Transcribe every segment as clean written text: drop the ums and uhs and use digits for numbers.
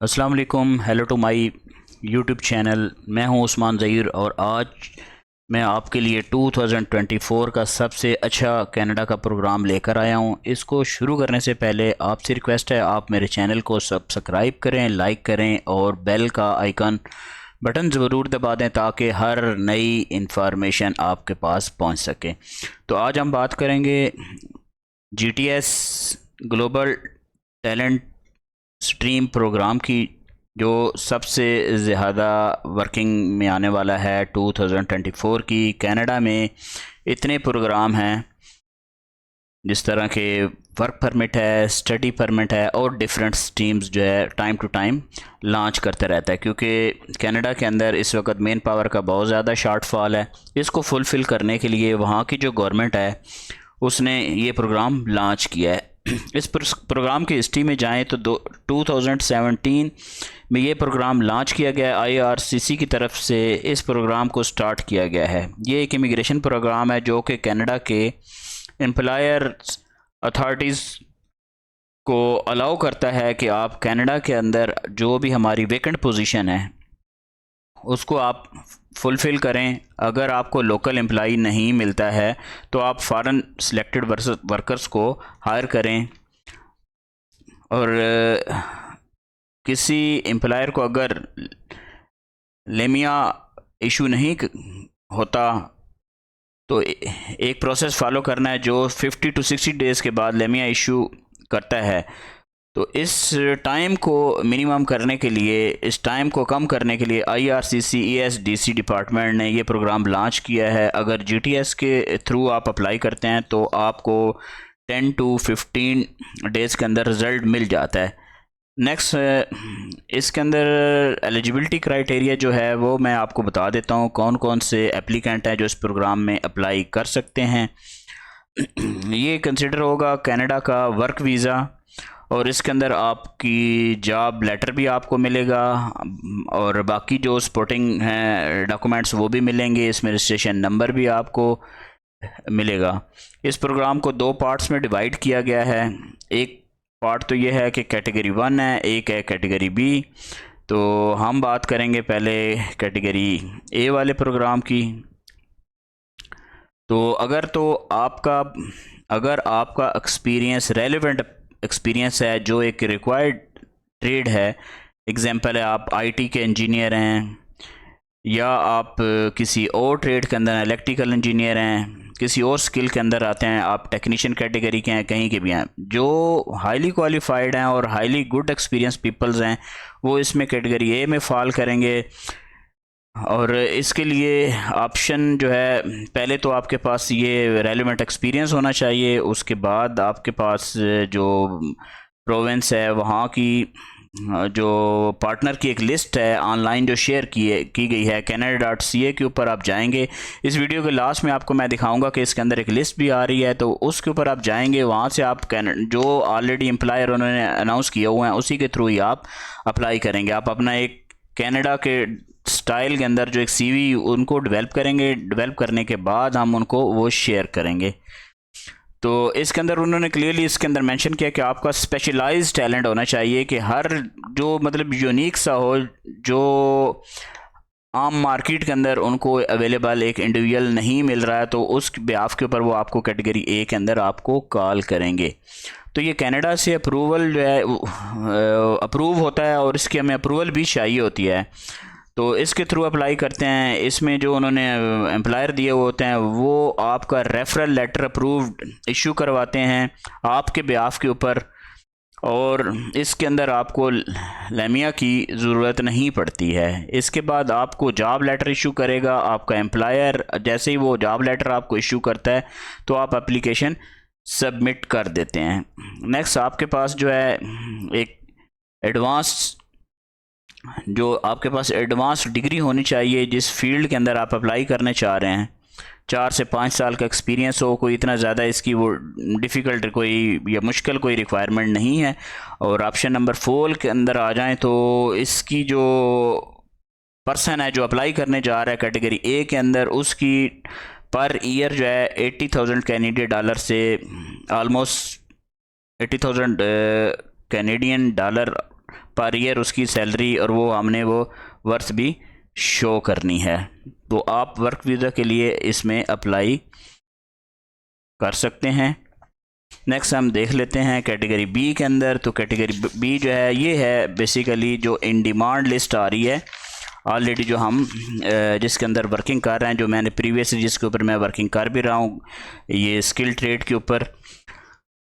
अस्सलाम वालेकुम। Hello to my YouTube channel. मैं हूं उस्मान ज़हीर और आज मैं आपके लिए 2024 का सबसे अच्छा कनाडा का प्रोग्राम लेकर आया हूं। इसको शुरू करने से पहले आपसे रिक्वेस्ट है, आप मेरे चैनल को सब्सक्राइब करें, लाइक करें और बेल का आइकन बटन ज़रूर दबा दें ताकि हर नई इंफॉर्मेशन आपके पास पहुंच सके। तो आज हम बात करेंगे GTS global talent stream program की, जो सबसे ज़्यादा वर्किंग में आने वाला है 2024 की। कनाडा में इतने प्रोग्राम हैं, जिस तरह के वर्क परमिट है, स्टडी परमिट है और डिफरेंट स्ट्रीम्स जो है टाइम टू टाइम लॉन्च करते रहता है, क्योंकि कनाडा के अंदर इस वक्त मेन पावर का बहुत ज़्यादा शॉर्टफॉल है। इसको फुलफ़िल करने के लिए वहाँ की जो गवर्नमेंट है उसने ये प्रोग्राम लॉन्च किया है। इस प्रोग्राम की हिस्ट्री में जाएं तो 2017 में ये प्रोग्राम लॉन्च किया गया है। आईआरसीसी की तरफ से इस प्रोग्राम को स्टार्ट किया गया है। ये एक इमिग्रेशन प्रोग्राम है जो कि कनाडा के एम्प्लॉयर अथॉरिटीज़ को अलाउ करता है कि आप कनाडा के अंदर जो भी हमारी वेकेंट पोजीशन है उसको आप फुलफ़िल करें। अगर आपको लोकल एम्प्लॉई नहीं मिलता है तो आप फॉरेन सिलेक्टेड वर्कर्स को हायर करें। और किसी एम्प्लॉयर को अगर लेमिया इशू नहीं होता तो एक प्रोसेस फॉलो करना है जो 50 टू 60 डेज़ के बाद लेमिया इशू करता है। तो इस टाइम को मिनिमम करने के लिए, इस टाइम को कम करने के लिए आईआरसीसी ईएसडीसी डिपार्टमेंट ने ये प्रोग्राम लॉन्च किया है। अगर जीटीएस के थ्रू आप अप्लाई करते हैं तो आपको 10 टू 15 डेज़ के अंदर रिज़ल्ट मिल जाता है। नेक्स्ट, इसके अंदर एलिजिबिलिटी क्राइटेरिया जो है वो मैं आपको बता देता हूँ, कौन कौन से एप्लीकेंट हैं जो इस प्रोग्राम में अप्लाई कर सकते हैं। ये कंसिडर होगा कनाडा का वर्क वीज़ा, और इसके अंदर आपकी जॉब लेटर भी आपको मिलेगा और बाकी जो सपोर्टिंग हैं डॉक्यूमेंट्स वो भी मिलेंगे। इसमें रजिस्ट्रेशन नंबर भी आपको मिलेगा। इस प्रोग्राम को दो पार्ट्स में डिवाइड किया गया है। एक पार्ट तो ये है कि कैटेगरी 1 है, एक है कैटेगरी बी। तो हम बात करेंगे पहले कैटेगरी ए वाले प्रोग्राम की। तो अगर आपका एक्सपीरियंस रेलेवेंट एक्सपीरियंस है जो एक रिक्वायर्ड ट्रेड है, एग्जांपल है आप आईटी के इंजीनियर हैं या आप किसी और ट्रेड के अंदर इलेक्ट्रिकल इंजीनियर हैं, किसी और स्किल के अंदर आते हैं, आप टेक्नीशियन कैटेगरी के हैं, कहीं के भी हैं, जो हाईली क्वालिफाइड हैं और हाईली गुड एक्सपीरियंस पीपल्स हैं, वो इसमें कैटेगरी ए में फॉल करेंगे। और इसके लिए ऑप्शन जो है, पहले तो आपके पास ये रेलिवेंट एक्सपीरियंस होना चाहिए, उसके बाद आपके पास जो प्रोविंस है वहाँ की जो पार्टनर की एक लिस्ट है ऑनलाइन जो शेयर की गई है canada.ca के ऊपर आप जाएंगे। इस वीडियो के लास्ट में आपको मैं दिखाऊंगा कि इसके अंदर एक लिस्ट भी आ रही है, तो उसके ऊपर आप जाएंगे, वहाँ से आप जो ऑलरेडी एम्प्लॉयर उन्होंने अनाउंस किए हुए हैं उसी के थ्रू ही आप अप्लाई करेंगे। आप अपना एक कनाडा के स्टाइल के अंदर जो एक सीवी उनको डेवलप करेंगे, डेवलप करने के बाद हम उनको वो शेयर करेंगे। तो इसके अंदर उन्होंने क्लियरली इसके अंदर मेंशन किया कि आपका स्पेशलाइज्ड टैलेंट होना चाहिए, कि हर जो मतलब यूनिक सा हो, जो आम मार्केट के अंदर उनको अवेलेबल एक इंडिविजुअल नहीं मिल रहा है, तो उस बेआफ के ऊपर वो आपको कैटेगरी ए के अंदर आपको कॉल करेंगे। तो ये कनाडा से अप्रूवल जो है अप्रूव होता है और इसकी हमें अप्रूवल भी चाहिए होती है, तो इसके थ्रू अप्लाई करते हैं। इसमें जो उन्होंने एम्प्लॉयर दिए हुए होते हैं वो आपका रेफरल लेटर अप्रूव्ड इशू करवाते हैं आपके बेआफ के ऊपर, और इसके अंदर आपको लेमिया की ज़रूरत नहीं पड़ती है। इसके बाद आपको जॉब लेटर इशू करेगा आपका एम्प्लॉयर। जैसे ही वो जॉब लेटर आपको इशू करता है तो आप एप्लीकेशन सबमिट कर देते हैं। नेक्स्ट, आपके पास जो है एक एडवांस डिग्री होनी चाहिए जिस फील्ड के अंदर आप अप्लाई करने चाह रहे हैं। 4 से 5 साल का एक्सपीरियंस हो, कोई इतना ज़्यादा इसकी वो डिफ़िकल्ट कोई या मुश्किल कोई रिक्वायरमेंट नहीं है। और ऑप्शन नंबर 4 के अंदर आ जाएं तो इसकी जो पर्सन है जो अप्लाई करने जा रहा है कैटेगरी ए के अंदर, उसकी पर ईयर जो है 80,000 कैनेडियन डॉलर से almost 80,000 Canadian dollar per year उसकी सैलरी और वो हमने वो वर्थ भी शो करनी है। तो आप वर्क वीज़ा के लिए इसमें अप्लाई कर सकते हैं। नेक्स्ट हम देख लेते हैं कैटेगरी बी के अंदर। तो कैटेगरी बी जो है ये है बेसिकली जो इन डिमांड लिस्ट आ रही है ऑलरेडी, जो हम जिसके अंदर वर्किंग कर रहे हैं, जो मैंने प्रीवियसली जिसके ऊपर मैं वर्किंग कर भी रहा हूँ, ये स्किल ट्रेड के ऊपर।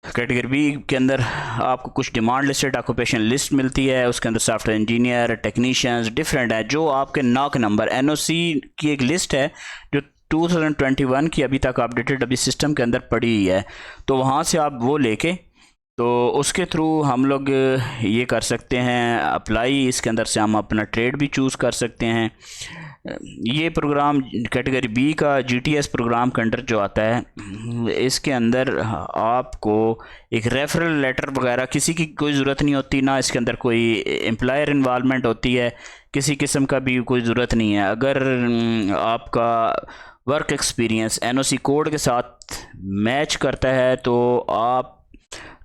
कैटेगरी बी के अंदर आपको कुछ डिमांड लिस्टेड ऑक्यूपेशन लिस्ट मिलती है, उसके अंदर सॉफ्टवेयर इंजीनियर, टेक्नीशियंस डिफरेंट है, जो आपके नॉक नंबर एनओसी की एक लिस्ट है जो 2021 की अभी तक अपडेटेड अभी सिस्टम के अंदर पड़ी हुई है। तो वहाँ से आप वो लेके तो उसके थ्रू हम लोग ये कर सकते हैं अप्लाई। इसके अंदर से हम अपना ट्रेड भी चूज़ कर सकते हैं। ये प्रोग्राम कैटेगरी बी का जीटीएस प्रोग्राम के अंडर जो आता है, इसके अंदर आपको एक रेफरल लेटर वगैरह किसी की कोई ज़रूरत नहीं होती, ना इसके अंदर कोई एम्प्लॉयर इन्वॉल्वमेंट होती है, किसी किस्म का भी कोई ज़रूरत नहीं है। अगर आपका वर्क एक्सपीरियंस एनओसी कोड के साथ मैच करता है तो आप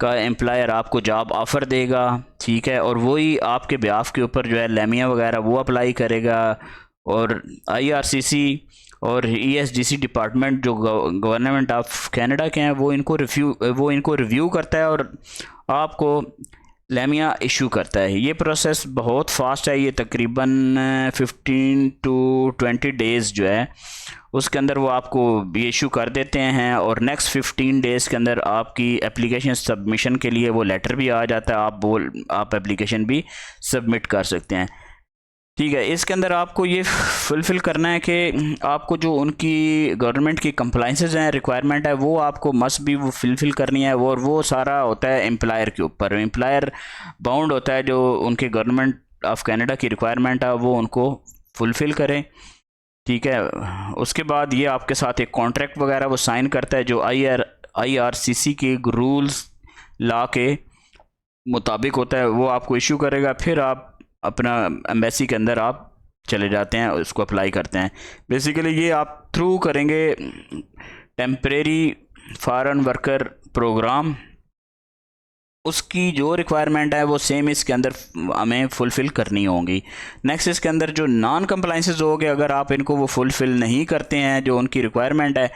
का एम्प्लॉयर आपको जॉब ऑफ़र देगा, ठीक है, और वही आपके ब्याफ के ऊपर जो है लेमिया वगैरह वो अप्लाई करेगा। और आईआरसीसी और ईएसडीसी डिपार्टमेंट जो गवर्नमेंट ऑफ कनाडा के हैं वो इनको रिव्यू करता है और आपको लेमिया इशू करता है। ये प्रोसेस बहुत फास्ट है, ये तकरीबन 15 to 20 डेज़ जो है उसके अंदर वो आपको ये इशू कर देते हैं, और नेक्स्ट 15 डेज़ के अंदर आपकी एप्लीकेशन सबमिशन के लिए वो लेटर भी आ जाता है, आप एप्लीकेशन भी सबमिट कर सकते हैं, ठीक है। इसके अंदर आपको ये फुलफ़िल करना है कि आपको जो उनकी गवर्नमेंट की कंप्लाइंसेस हैं, रिक्वायरमेंट है, वो आपको मस्ट भी वो फुलफ़िल करनी है, और वो सारा होता है एम्प्लॉयर के ऊपर। एम्प्लॉयर बाउंड होता है जो उनके गवर्नमेंट ऑफ कनाडा की रिक्वायरमेंट है वो उनको फुलफ़िल करें, ठीक है। उसके बाद ये आपके साथ एक कॉन्ट्रैक्ट वगैरह वो साइन करता है जो आईआरसीसी के रूल्स लॉ के मुताबिक होता है, वो आपको इशू करेगा। फिर आप अपना एम्बेसी के अंदर आप चले जाते हैं, उसको अप्लाई करते हैं। बेसिकली ये आप थ्रू करेंगे टेम्परेरी फॉरेन वर्कर प्रोग्राम, उसकी जो रिक्वायरमेंट है वो सेम इसके अंदर हमें फुलफ़िल करनी होंगी। नेक्स्ट इसके अंदर जो नॉन कंप्लाइंसेस हो गए, अगर आप इनको वो फुलफ़िल नहीं करते हैं जो उनकी रिक्वायरमेंट है,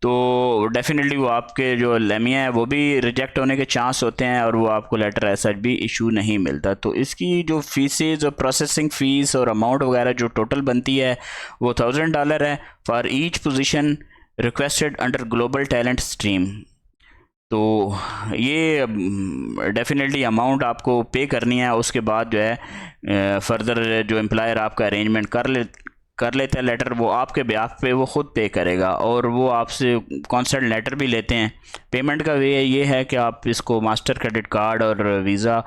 तो डेफिनेटली वो आपके जो लेमिया है वो भी रिजेक्ट होने के चांस होते हैं और वो आपको लेटर ऐसा भी इशू नहीं मिलता। तो इसकी जो फीसेज और प्रोसेसिंग फ़ीस और अमाउंट वगैरह जो टोटल बनती है वो $1000 है for each position requested under global talent stream. तो ये डेफिनेटली अमाउंट आपको पे करनी है। उसके बाद जो है फर्दर जो एम्प्लॉयर आपका अरेंजमेंट कर लेता है लेटर, वो आपके ब्याह पे वो ख़ुद पे करेगा, और वो आपसे कॉन्सेंट लेटर भी लेते हैं। पेमेंट का वे ये है कि आप इसको मास्टर क्रेडिट कार्ड और वीज़ा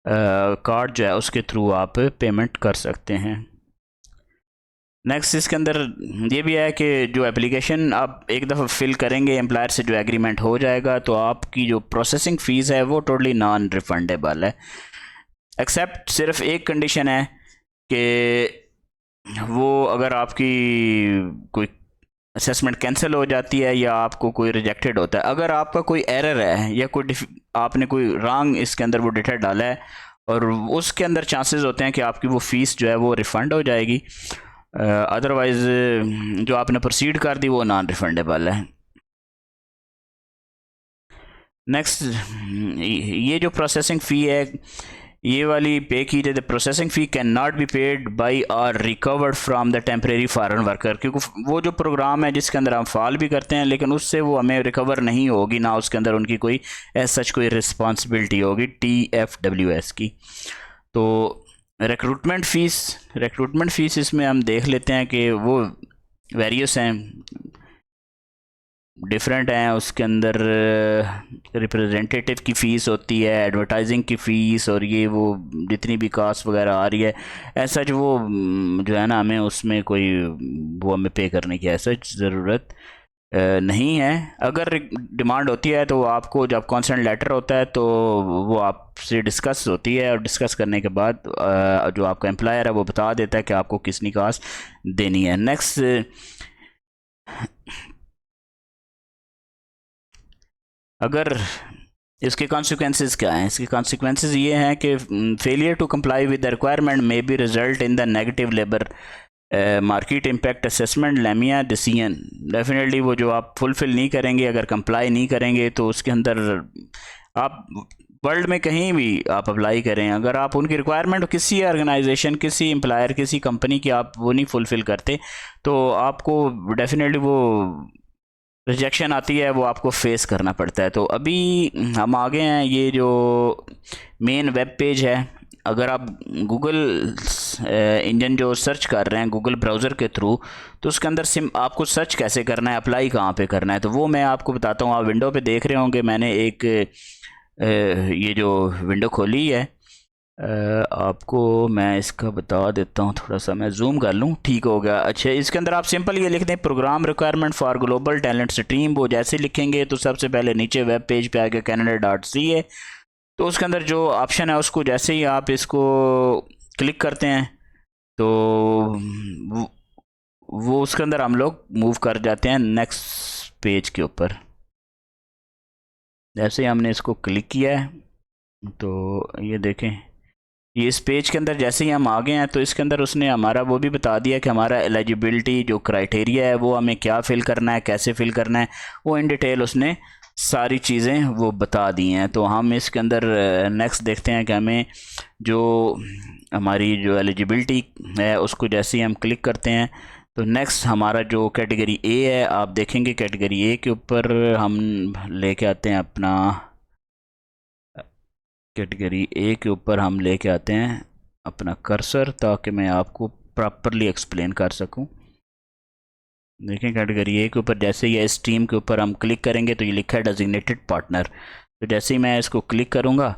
कार्ड जो है उसके थ्रू आप पेमेंट कर सकते हैं। नेक्स्ट इसके अंदर ये भी है कि जो एप्लीकेशन आप एक दफ़ा फिल करेंगे एम्प्लॉयर से जो एग्रीमेंट हो जाएगा, तो आपकी जो प्रोसेसिंग फ़ीस है वो टोटली नॉन रिफंडेबल है, एक्सेप्ट सिर्फ एक कंडीशन है कि वो अगर आपकी कोई असेसमेंट कैंसिल हो जाती है या आपको कोई रिजेक्टेड होता है, अगर आपका कोई एरर है या कोई आपने कोई रॉन्ग इसके अंदर वो डेटा डाला है, और उसके अंदर चांसेस होते हैं कि आपकी वो फ़ीस जो है वो रिफ़ंड हो जाएगी। अदरवाइज़ जो आपने प्रोसीड कर दी वो नॉन रिफंडेबल है। नेक्स्ट ये जो प्रोसेसिंग फ़ी है ये वाली पे की जाए, the processing fee can not be paid by और recovered from the temporary foreign worker, क्योंकि वो जो प्रोग्राम है जिसके अंदर हम फॉल भी करते हैं लेकिन उससे वो हमें रिकवर नहीं होगी, ना उसके अंदर उनकी कोई एज सच कोई रिस्पॉन्सिबिलिटी होगी TFWS की। तो रिक्रूटमेंट फ़ीस इसमें हम देख लेते हैं कि वो वेरियस हैं, डिफरेंट हैं। उसके अंदर रिप्रेजेंटेटिव की फ़ीस होती है, एडवर्टाइजिंग की फ़ीस, और ये वो जितनी भी कास्ट वगैरह आ रही है ऐसा जो वो जो है ना हमें उसमें कोई वो हमें पे करने की ऐसा ज़रूरत नहीं है। अगर डिमांड होती है तो आपको जब कॉन्सेंट लेटर होता है तो वो आपसे डिस्कस होती है, और डिस्कस करने के बाद जो आपका एम्प्लॉयर है वो बता देता है कि आपको कितनी कास्ट देनी है। नेक्स्ट अगर इसके कॉन्सिक्वेंसेस क्या हैं? इसके कॉन्सिक्वेंसेस ये हैं कि failure to comply with the requirement may be result in the negative labour market impact assessment LMIA decision. Definitely वो जो आप फुलफ़िल नहीं करेंगे, अगर कंप्लाई नहीं करेंगे, तो उसके अंदर आप वर्ल्ड में कहीं भी आप अप्लाई करें, अगर आप उनकी रिक्वायरमेंट किसी ऑर्गेनाइजेशन, किसी एम्प्लॉयर, किसी कंपनी की आप वो नहीं फुलफ़िल करते, तो आपको डेफिनेटली वो रिजेक्शन आती है, वो आपको फेस करना पड़ता है। तो अभी हम आगे हैं, ये जो मेन वेब पेज है, अगर आप गूगल इंजन जो सर्च कर रहे हैं गूगल ब्राउज़र के थ्रू, तो उसके अंदर आपको सर्च कैसे करना है, अप्लाई कहाँ पे करना है, तो वो मैं आपको बताता हूँ। आप विंडो पे देख रहे होंगे, मैंने एक ये जो विंडो खोली है, आपको मैं इसका बता देता हूँ, थोड़ा सा मैं जूम कर लूँ, ठीक हो गया। अच्छा, इसके अंदर आप सिंपल ये लिख दें program requirement for global talent stream. वो जैसे लिखेंगे तो सबसे पहले नीचे वेब पेज पे आके canada.ca, तो उसके अंदर जो ऑप्शन है उसको जैसे ही आप इसको क्लिक करते हैं तो वो उसके अंदर हम लोग मूव कर जाते हैं नेक्स्ट पेज के ऊपर। जैसे ही हमने इसको क्लिक किया है तो ये देखें, ये इस पेज के अंदर जैसे ही हम आ गए हैं, तो इसके अंदर उसने हमारा वो भी बता दिया कि हमारा एलिजिबिलिटी जो क्राइटेरिया है वो हमें क्या फ़िल करना है, कैसे फ़िल करना है, वो इन डिटेल उसने सारी चीज़ें वो बता दी हैं। तो हम इसके अंदर नेक्स्ट देखते हैं कि हमें जो हमारी जो एलिजिबिलिटी है उसको जैसे ही हम क्लिक करते हैं तो नेक्स्ट हमारा जो कैटेगरी ए है, आप देखेंगे कैटेगरी ए के ऊपर हम लेके आते हैं अपना, कैटेगरी ए के ऊपर हम लेके आते हैं अपना कर्सर, ताकि मैं आपको प्रॉपरली एक्सप्लेन कर सकूं। देखें, कैटेगरी ए के ऊपर जैसे ही इस टीम के ऊपर हम क्लिक करेंगे तो ये लिखा है डेजिग्नेटेड पार्टनर। तो जैसे ही मैं इसको क्लिक करूंगा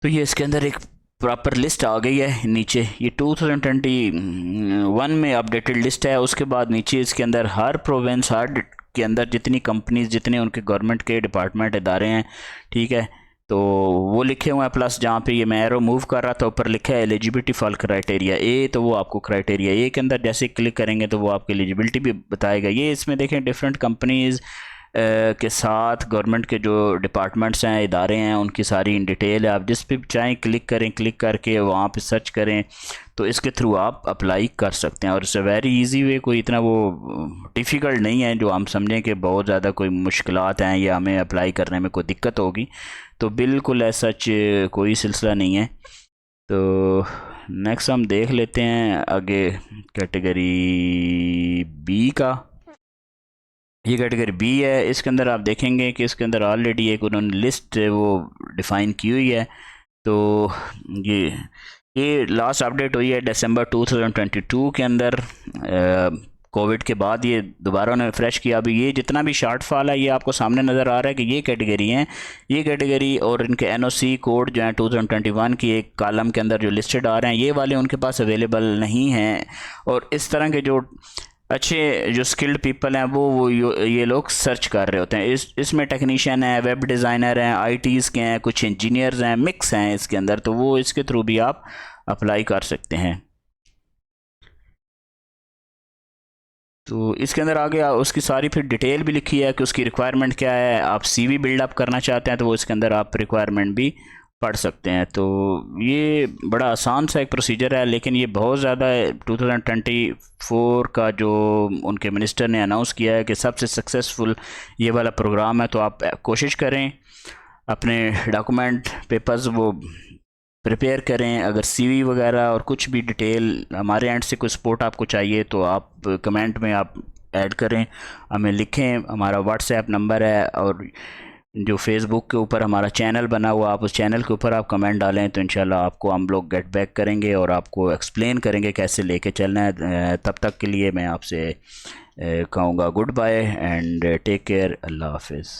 तो ये इसके अंदर एक प्रॉपर लिस्ट आ गई है। नीचे ये 2021 में अपडेटेड लिस्ट है। उसके बाद नीचे इसके अंदर हर प्रोविंस, हर के अंदर जितनी कंपनीज, जितने उनके गवर्नमेंट के डिपार्टमेंट, इदारे हैं, ठीक है, तो वो लिखे हुए हैं। प्लस जहाँ पे ये मैं एरो मूव कर रहा था ऊपर लिखा है एलिजिबिलिटी फॉर क्राइटेरिया ए, तो वो आपको क्राइटेरिया ए के अंदर जैसे क्लिक करेंगे तो वो आपकी एलिजिबिलिटी भी बताएगा। ये इसमें देखें डिफरेंट कंपनीज़ के साथ गवर्नमेंट के जो डिपार्टमेंट्स हैं, इदारे हैं, उनकी सारी इन डिटेल है। आप जिस पे चाहें क्लिक करें, क्लिक करके वहाँ पे सर्च करें तो इसके थ्रू आप अप्लाई कर सकते हैं। और it's a very easy way, कोई इतना वो डिफ़िकल्ट नहीं है जो हम समझें कि बहुत ज़्यादा कोई मुश्किलात हैं या हमें अप्लाई करने में कोई दिक्कत होगी, तो बिल्कुल ऐसा कोई सिलसिला नहीं है। तो नेक्स्ट हम देख लेते हैं आगे कैटेगरी बी का। ये कैटेगरी बी है, इसके अंदर आप देखेंगे कि इसके अंदर ऑलरेडी एक उन्होंने लिस्ट वो डिफ़ाइन की हुई है। तो ये लास्ट अपडेट हुई है दिसंबर 2022 के अंदर। कोविड के बाद ये दोबारा उन्होंने फ्रेश किया। अभी ये जितना भी शॉर्टफॉल है ये आपको सामने नज़र आ रहा है कि ये कैटेगरी हैं, ये कैटेगरी और इनके एनओसी कोड जो है 2021 की एक कॉलम के अंदर जो लिस्टेड आ रहे हैं, ये वाले उनके पास अवेलेबल नहीं हैं। और इस तरह के जो अच्छे जो स्किल्ड पीपल हैं वो ये लोग सर्च कर रहे होते हैं। इसमें टेक्नीशियन हैं, वेब डिज़ाइनर हैं, आईटीज़ के हैं, कुछ इंजीनियर्स हैं, मिक्स हैं इसके अंदर, तो वो इसके थ्रू भी आप अप्लाई कर सकते हैं। तो इसके अंदर आगे उसकी सारी फिर डिटेल भी लिखी है कि उसकी रिक्वायरमेंट क्या है। आप सीवी बिल्डअप करना चाहते हैं तो वो इसके अंदर आप रिक्वायरमेंट भी पढ़ सकते हैं। तो ये बड़ा आसान सा एक प्रोसीजर है, लेकिन ये बहुत ज़्यादा 2024 का जो उनके मिनिस्टर ने अनाउंस किया है कि सबसे सक्सेसफुल ये वाला प्रोग्राम है। तो आप कोशिश करें अपने डॉक्यूमेंट पेपर्स वो प्रिपेयर करें। अगर सीवी वगैरह और कुछ भी डिटेल हमारे एंड से कोई सपोर्ट आपको चाहिए तो आप कमेंट में आप ऐड करें, हमें लिखें। हमारा व्हाट्सएप नंबर है और जो फेसबुक के ऊपर हमारा चैनल बना हुआ, आप उस चैनल के ऊपर आप कमेंट डालें तो इंशाल्लाह आपको हम लोग गेट बैक करेंगे और आपको एक्सप्लेन करेंगे कैसे लेके चलना है। तब तक के लिए मैं आपसे कहूँगा good bye and take care, अल्लाह हाफिज़।